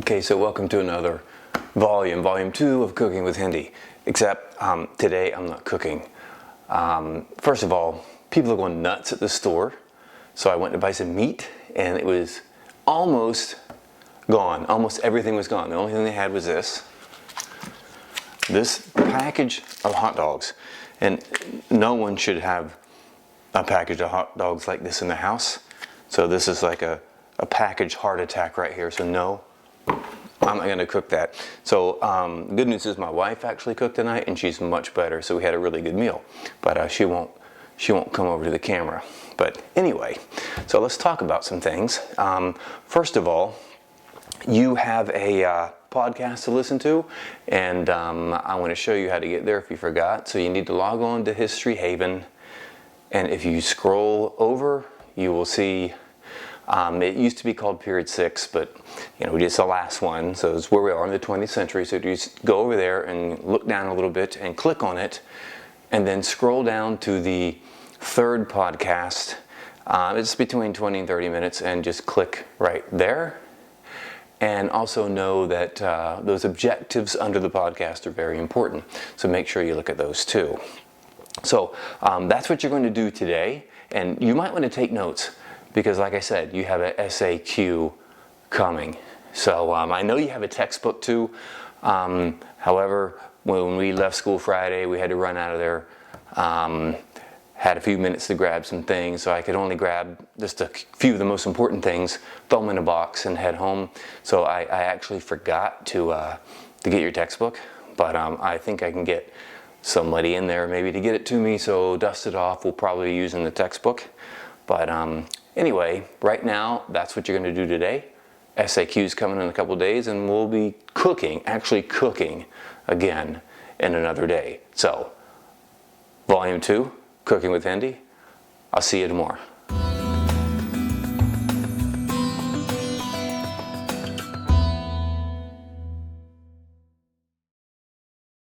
Okay, so welcome to another volume 2 of Cooking with Hendy. Except today I'm not cooking. First of all, people are going nuts at the store. So I went to buy some meat and it was almost gone. Almost everything was gone. The only thing they had was this package of hot dogs. And no one should have a package of hot dogs like this in the house. So this is like a package heart attack right here. So no, I'm not gonna cook that. So good news is my wife actually cooked tonight and she's much better. So we had a really good meal, but she won't come over to the camera. But anyway, so let's talk about some things. First of all, you have a podcast to listen to, and I want to show you how to get there if you forgot. So you need to log on to History Haven, and if you scroll over, you will see it used to be called Period 6, but it's the last one, so it's where we are in the 20th century. So you just go over there and look down a little bit and click on it, and then scroll down to the third podcast. It's between 20 and 30 minutes, and just click right there. And also know that those objectives under the podcast are very important. So make sure you look at those too. So that's what you're going to do today. And you might want to take notes because, like I said, you have an SAQ coming. So I know you have a textbook too. However, when we left school Friday, we had to run out of there. Had a few minutes to grab some things, so I could only grab just a few of the most important things, throw them in a box and head home. So I actually forgot to get your textbook, but I think I can get somebody in there maybe to get it to me, so dust it off. We'll probably be using the textbook. But anyway, right now, that's what you're gonna do today. SAQ's coming in a couple days, and we'll be actually cooking again in another day. So, volume 2, Cooking with Hendy. I'll see you tomorrow.